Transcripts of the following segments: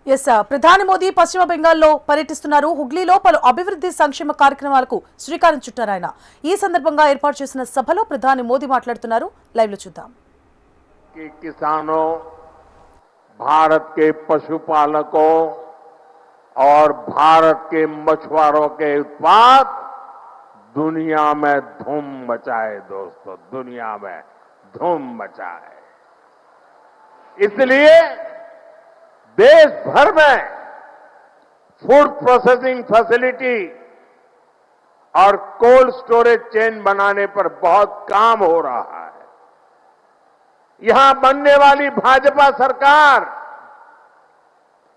Yes ప్రధాని మోదీ పశ్చిమ బెంగాల్లో పర్యటిస్తున్నారు. హుగ్లీలో పలు అభివృద్ధి సంక్షేమ కార్యక్రమాలకు శ్రీకారం చుట్టారు ఆయన. ఈ సందర్భంగా ఏర్పాటు చేసిన సభలో ప్రధాని మోదీ మాట్లాడుతున్నారు. లైవ్ లో చూద్దాం. किसानों, भारत के पशुपालकों और भारत के मछुआरों के उत्पाद दुनिया में धूम मचाए। दोस्तों, दुनिया में धूम मचाए। इसलिए देश भर में फूड प्रोसेसिंग फैसिलिटी और कोल्ड स्टोरेज चेन बनाने पर बहुत काम हो रहा है। यहां बनने वाली भाजपा सरकार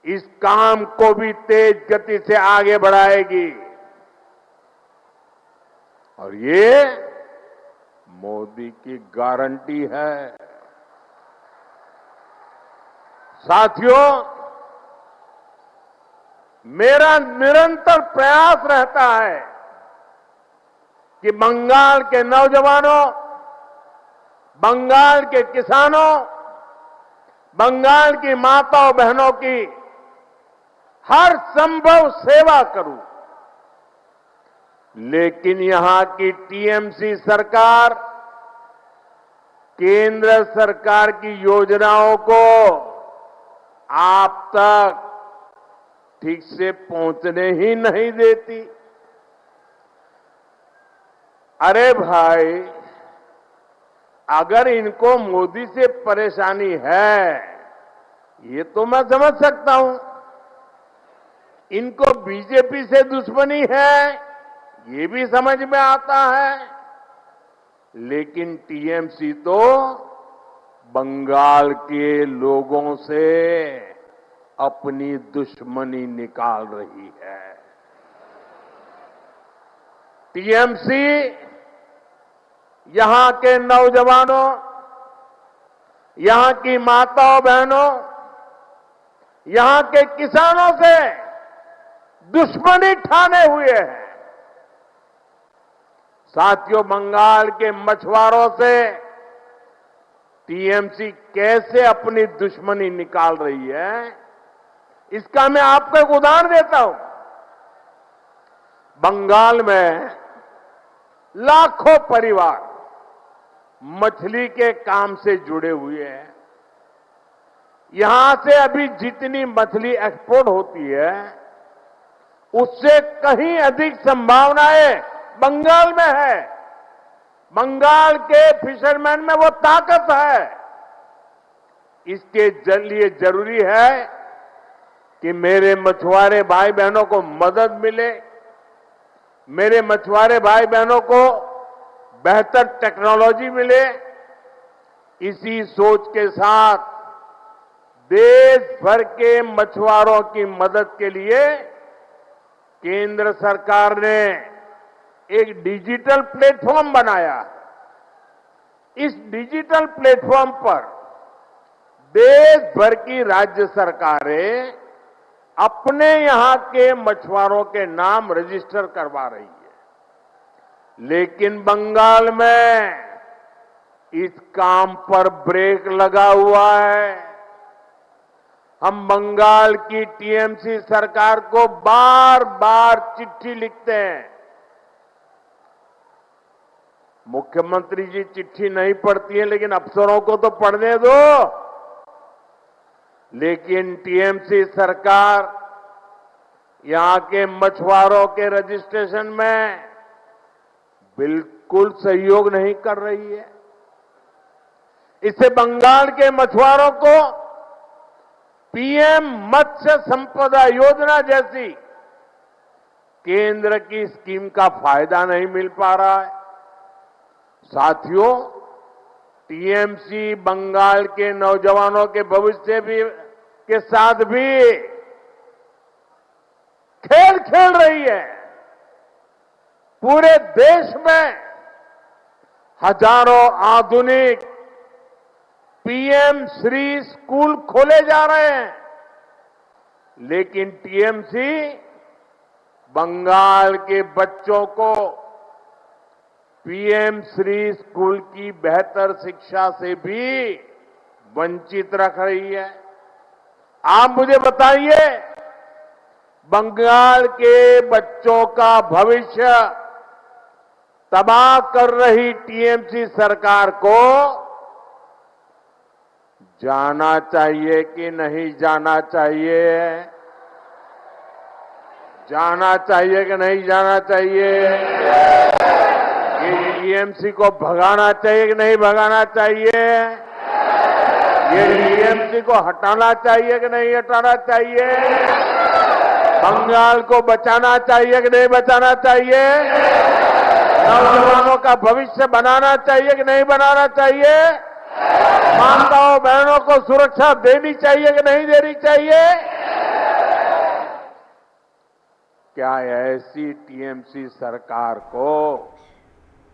इस काम को भी तेज गति से आगे बढ़ाएगी और ये मोदी की गारंटी है। साथियों, मेरा निरंतर प्रयास रहता है कि बंगाल के नौजवानों, बंगाल के किसानों, बंगाल की माताओं बहनों की हर संभव सेवा करूं। लेकिन यहां की टीएमसी सरकार केंद्र सरकार की योजनाओं को आप तक ठीक से पहुंचने ही नहीं देती। अरे भाई, अगर इनको मोदी से परेशानी है ये तो मैं समझ सकता हूं, इनको बीजेपी से दुश्मनी है ये भी समझ में आता है, लेकिन टीएमसी तो बंगाल के लोगों से अपनी दुश्मनी निकाल रही है। टीएमसी यहां के नौजवानों, यहां की माताओं बहनों, यहां के किसानों से दुश्मनी ठाने हुए हैं। साथियों, बंगाल के मछुआरों से टीएमसी कैसे अपनी दुश्मनी निकाल रही है, इसका मैं आपको एक उदाहरण देता हूं। बंगाल में लाखों परिवार मछली के काम से जुड़े हुए हैं। यहां से अभी जितनी मछली एक्सपोर्ट होती है उससे कहीं अधिक संभावनाएं बंगाल में है। बंगाल के फिशरमैन में वो ताकत है। इसके लिए जरूरी है कि मेरे मछुआरे भाई बहनों को मदद मिले, मेरे मछुआरे भाई बहनों को बेहतर टेक्नोलॉजी मिले। इसी सोच के साथ देश भर के मछुआरों की मदद के लिए केंद्र सरकार ने एक डिजिटल प्लेटफॉर्म बनाया। इस डिजिटल प्लेटफॉर्म पर देश भर की राज्य सरकारें अपने यहां के मछुआरों के नाम रजिस्टर करवा रही है। लेकिन बंगाल में इस काम पर ब्रेक लगा हुआ है। हम बंगाल की टीएमसी सरकार को बार बार चिट्ठी लिखते हैं। मुख्यमंत्री जी चिट्ठी नहीं पढ़ती है, लेकिन अफसरों को तो पढ़ने दो। लेकिन टीएमसी सरकार यहां के मछुआरों के रजिस्ट्रेशन में बिल्कुल सहयोग नहीं कर रही है। इससे बंगाल के मछुआरों को पीएम मत्स्य संपदा योजना जैसी केंद्र की स्कीम का फायदा नहीं मिल पा रहा है। साथियों, टीएमसी बंगाल के नौजवानों के भविष्य भी के साथ भी खेल खेल रही है। पूरे देश में हजारों आधुनिक पीएम श्री स्कूल खोले जा रहे हैं, लेकिन टीएमसी बंगाल के बच्चों को पीएम श्री स्कूल की बेहतर शिक्षा से भी वंचित रख रही है। आप मुझे बताइए, बंगाल के बच्चों का भविष्य तबाह कर रही टीएमसी सरकार को जाना चाहिए कि नहीं जाना चाहिए? जाना चाहिए कि नहीं जाना चाहिए? ये टीएमसी को भगाना चाहिए कि नहीं भगाना चाहिए? ये टीएमसी को हटाना चाहिए कि नहीं हटाना चाहिए? बंगाल को बचाना चाहिए कि नहीं बचाना चाहिए? नौजवानों का भविष्य बनाना चाहिए कि नहीं बनाना चाहिए? माताओं बहनों को सुरक्षा देनी चाहिए कि नहीं देनी चाहिए? क्या ऐसी टीएमसी सरकार को